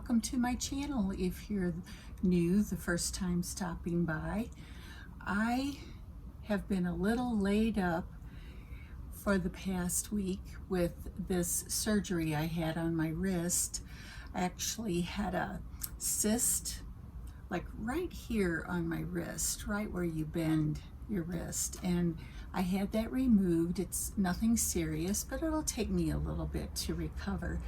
welcome to my channel. If you're new, the first time stopping by, I have been a little laid up for the past week with this surgery I had on my wrist. I actually had a cyst like right here on my wrist, right where you bend your wrist, and I had that removed. It's nothing serious, but it'll take me a little bit to recover.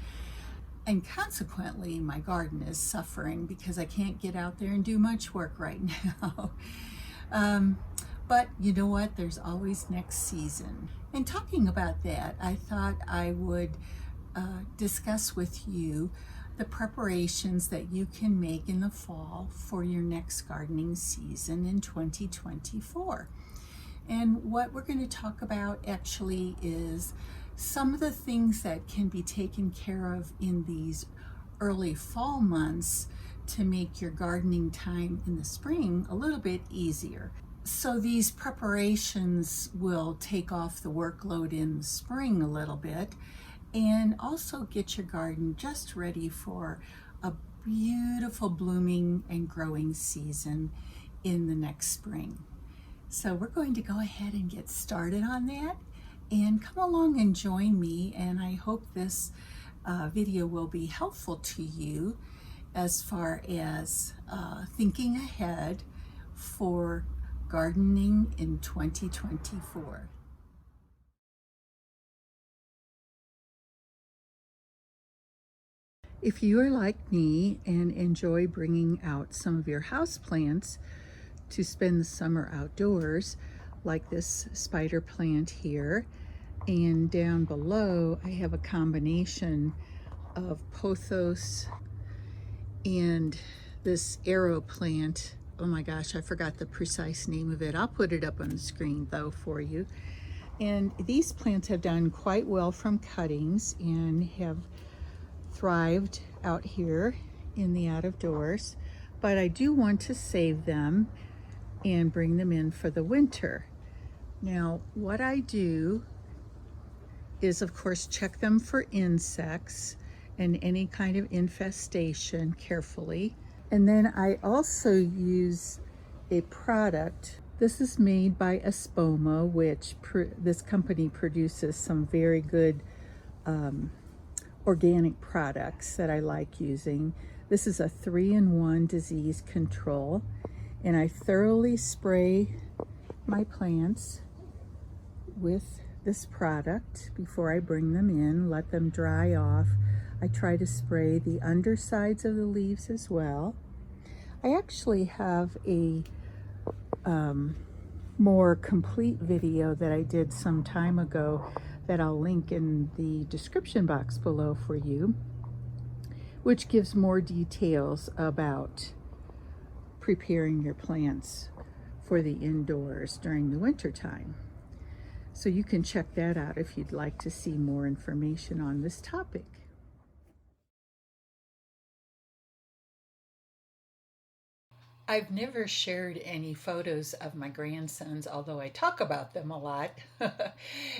And consequently, my garden is suffering because I can't get out there and do much work right now. But you know what? There's always next season. And talking about that, I thought I would discuss with you the preparations that you can make in the fall for your next gardening season in 2024. And what we're going to talk about actually is some of the things that can be taken care of in these early fall months to make your gardening time in the spring a little bit easier. So these preparations will take off the workload in the spring a little bit and also get your garden just ready for a beautiful blooming and growing season in the next spring. So we're going to go ahead and get started on that, and come along and join me, and I hope this video will be helpful to you as far as thinking ahead for gardening in 2024. If you are like me and enjoy bringing out some of your houseplants to spend the summer outdoors, like this spider plant here, and down below I have a combination of pothos and this arrow plant. Oh my gosh, I forgot the precise name of it. I'll put it up on the screen though for you. And these plants have done quite well from cuttings and have thrived out here in the out of doors, but I do want to save them and bring them in for the winter. Now, what I do is, of course, check them for insects and any kind of infestation carefully. And then I also use a product. This is made by Espoma, which this company produces some very good organic products that I like using. This is a 3-in-1 disease control, and I thoroughly spray my plants with this product before I bring them in, let them dry off. I try to spray the undersides of the leaves as well. I actually have a more complete video that I did some time ago that I'll link in the description box below for you, which gives more details about preparing your plants for the indoors during the winter time. So you can check that out if you'd like to see more information on this topic. I've never shared any photos of my grandsons, although I talk about them a lot.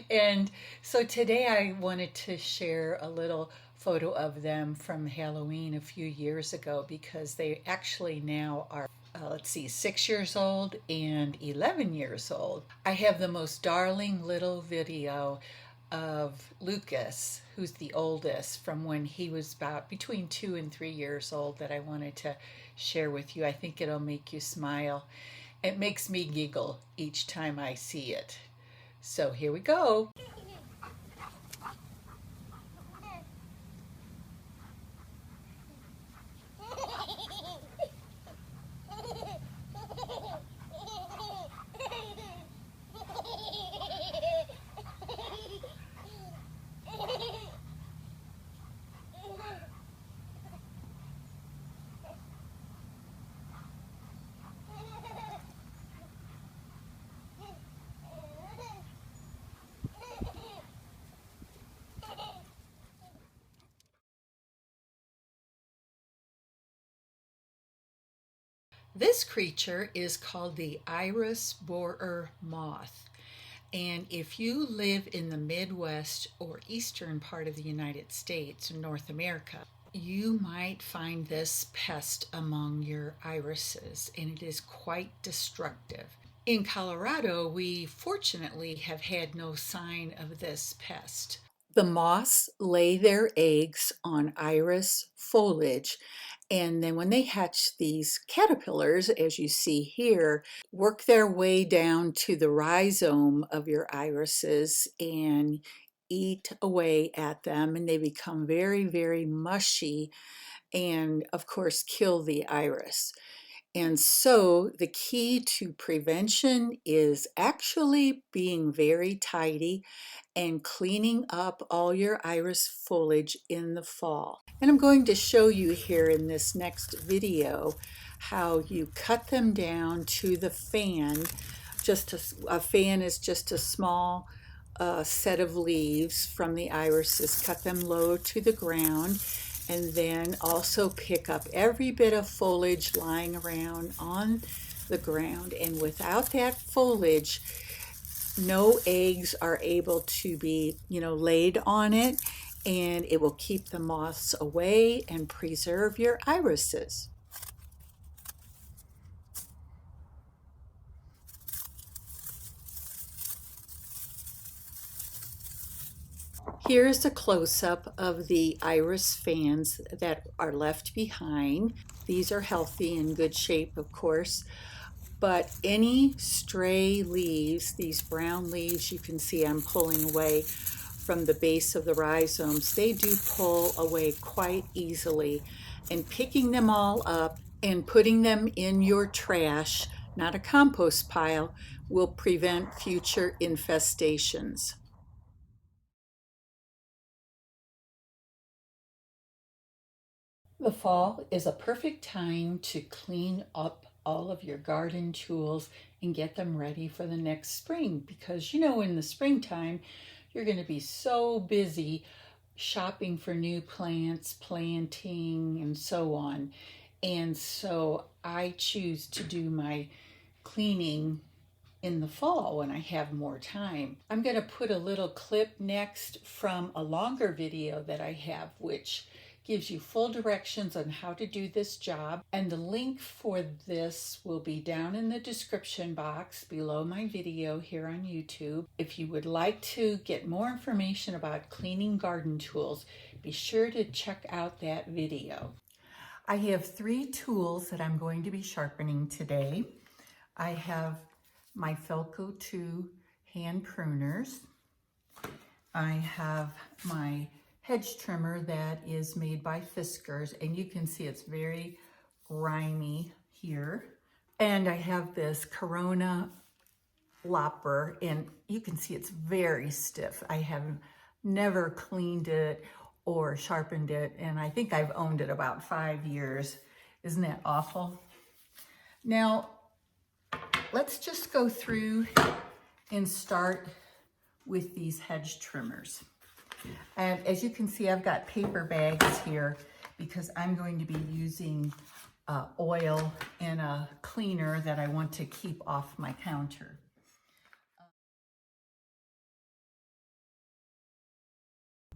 And so today I wanted to share a little photo of them from Halloween a few years ago, because they actually now are, 6 years old and 11 years old. I have the most darling little video of Lucas, who's the oldest, from when he was about between 2 and 3 years old, that I wanted to share with you. I think it'll make you smile. It makes me giggle each time I see it. So here we go. This creature is called the iris borer moth. And if you live in the Midwest or eastern part of the United States, North America, You might find this pest among your irises, and it is quite destructive. In Colorado, we fortunately have had no sign of this pest. The moths lay their eggs on iris foliage, and then when they hatch, these caterpillars, as you see here, work their way down to the rhizome of your irises and eat away at them, and they become very, very mushy and, of course, kill the iris. And so the key to prevention is actually being very tidy and cleaning up all your iris foliage in the fall. And I'm going to show you here in this next video how you cut them down to the fan. A fan is just a small set of leaves from the irises. Cut them low to the ground, and then also pick up every bit of foliage lying around on the ground. And without that foliage, no eggs are able to be, laid on it, and it will keep the moths away and preserve your irises. Here's a close-up of the iris fans that are left behind. These are healthy and good shape, of course, but any stray leaves, these brown leaves you can see I'm pulling away from the base of the rhizomes, they do pull away quite easily. And picking them all up and putting them in your trash, not a compost pile, will prevent future infestations. The fall is a perfect time to clean up all of your garden tools and get them ready for the next spring, because in the springtime you're going to be so busy shopping for new plants, planting, and so on. And so I choose to do my cleaning in the fall when I have more time. I'm going to put a little clip next from a longer video that I have, which gives you full directions on how to do this job. And the link for this will be down in the description box below my video here on YouTube. If you would like to get more information about cleaning garden tools, be sure to check out that video. I have 3 tools that I'm going to be sharpening today. I have my Felco 2 hand pruners. I have my hedge trimmer that is made by Fiskars, and you can see it's very grimy here. And I have this Corona lopper, and you can see it's very stiff. I have never cleaned it or sharpened it, and I think I've owned it about 5 years. Isn't that awful? Now, let's just go through and start with these hedge trimmers. And as you can see, I've got paper bags here because I'm going to be using oil and a cleaner that I want to keep off my counter.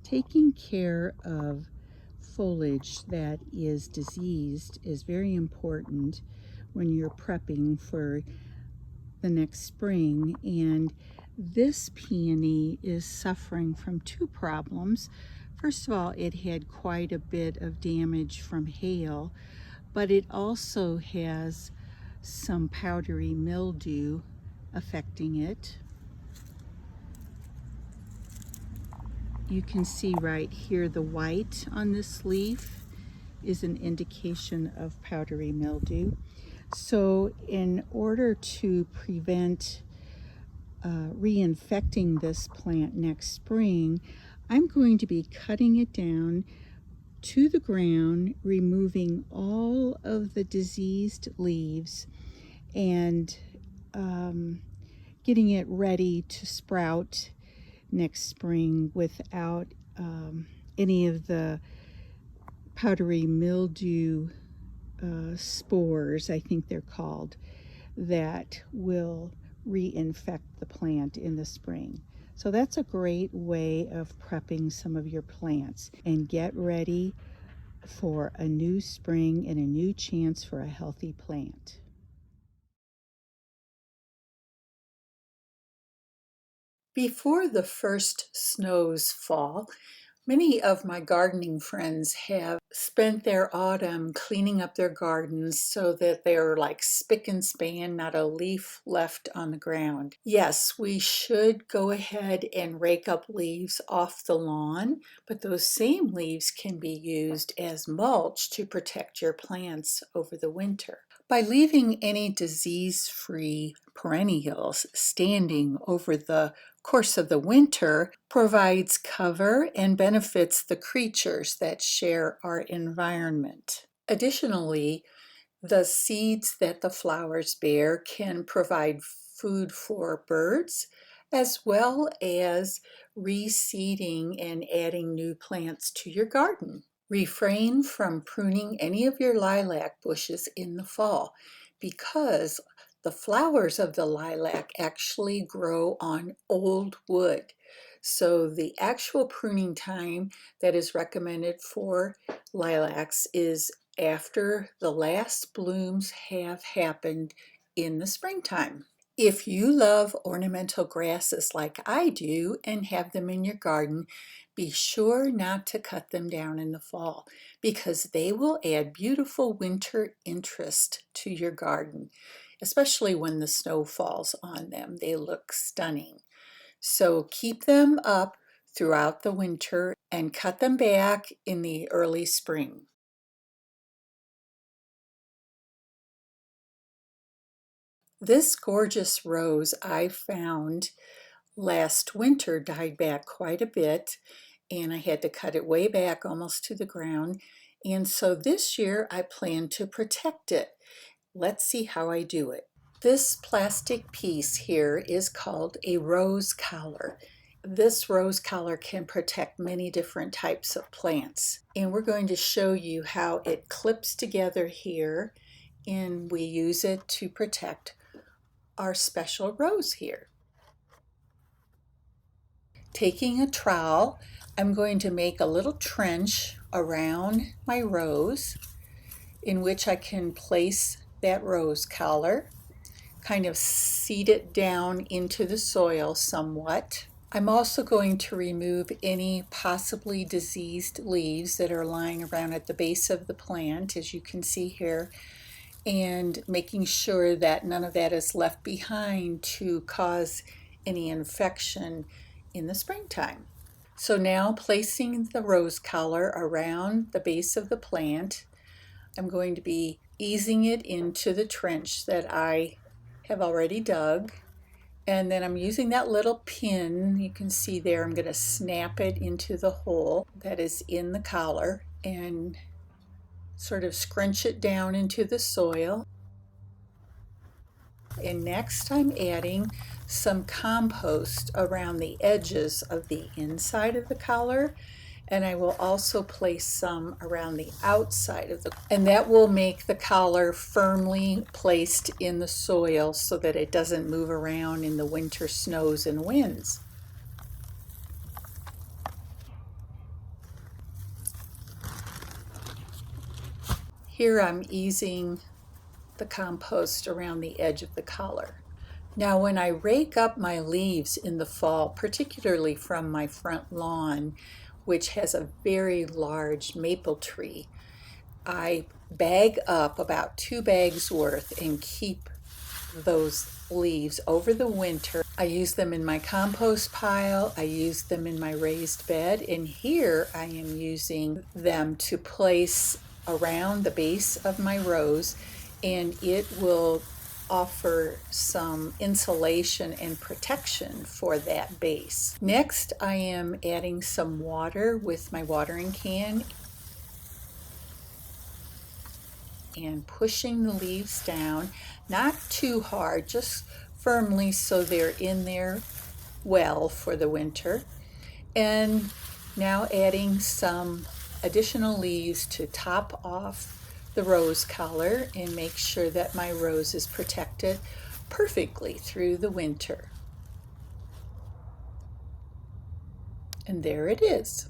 Taking care of foliage that is diseased is very important when you're prepping for the next spring, and this peony is suffering from 2 problems. First of all, it had quite a bit of damage from hail, but it also has some powdery mildew affecting it. You can see right here the white on this leaf is an indication of powdery mildew. So in order to prevent reinfecting this plant next spring, I'm going to be cutting it down to the ground, removing all of the diseased leaves and getting it ready to sprout next spring without any of the powdery mildew spores, I think they're called, that will reinfect the plant in the spring. So that's a great way of prepping some of your plants. And get ready for a new spring and a new chance for a healthy plant. Before the first snows fall, many of my gardening friends have spent their autumn cleaning up their gardens so that they're like spick and span, not a leaf left on the ground. Yes, we should go ahead and rake up leaves off the lawn, but those same leaves can be used as mulch to protect your plants over the winter. By leaving any disease-free perennials standing over the course of the winter provides cover and benefits the creatures that share our environment. Additionally, the seeds that the flowers bear can provide food for birds, as well as reseeding and adding new plants to your garden. Refrain from pruning any of your lilac bushes in the fall because the flowers of the lilac actually grow on old wood. So the actual pruning time that is recommended for lilacs is after the last blooms have happened in the springtime. If you love ornamental grasses like I do and have them in your garden, be sure not to cut them down in the fall because they will add beautiful winter interest to your garden, especially when the snow falls on them. They look stunning. So keep them up throughout the winter and cut them back in the early spring. This gorgeous rose I found last winter died back quite a bit, and I had to cut it way back almost to the ground. And so this year I plan to protect it. Let's see how I do it. This plastic piece here is called a rose collar. This rose collar can protect many different types of plants. And we're going to show you how it clips together here, and we use it to protect our special rose here. Taking a trowel, I'm going to make a little trench around my rose in which I can place that rose collar, kind of seed it down into the soil somewhat. I'm also going to remove any possibly diseased leaves that are lying around at the base of the plant, as you can see here, and making sure that none of that is left behind to cause any infection in the springtime. So now placing the rose collar around the base of the plant, I'm going to be easing it into the trench that I have already dug. And then I'm using that little pin, you can see there, I'm going to snap it into the hole that is in the collar and sort of scrunch it down into the soil. And next I'm adding some compost around the edges of the inside of the collar, and I will also place some around the outside of and that will make the collar firmly placed in the soil so that it doesn't move around in the winter snows and winds. Here I'm easing the compost around the edge of the collar. Now when I rake up my leaves in the fall, particularly from my front lawn, which has a very large maple tree, I bag up about 2 bags worth and keep those leaves over the winter. I use them in my compost pile, I use them in my raised bed, and here I am using them to place around the base of my rose, and it will offer some insulation and protection for that base. Next, I am adding some water with my watering can and pushing the leaves down, not too hard, just firmly so they're in there well for the winter. And now adding some additional leaves to top off the rose collar and make sure that my rose is protected perfectly through the winter. And there it is.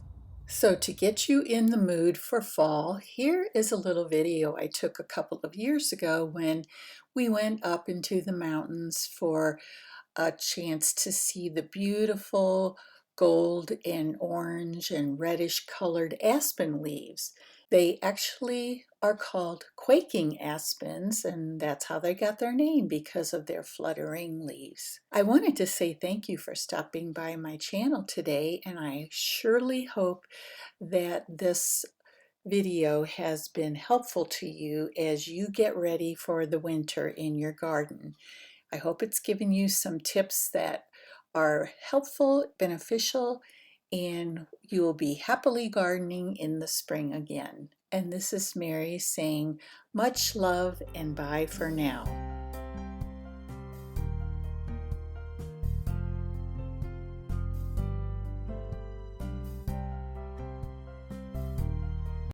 So to get you in the mood for fall, here is a little video I took a couple of years ago when we went up into the mountains for a chance to see the beautiful gold and orange and reddish colored aspen leaves. They actually are called quaking aspens, and that's how they got their name, because of their fluttering leaves. I wanted to say thank you for stopping by my channel today, and I surely hope that this video has been helpful to you as you get ready for the winter in your garden. I hope it's given you some tips that are helpful, beneficial, and you will be happily gardening in the spring again. And this is Mary saying much love and bye for now.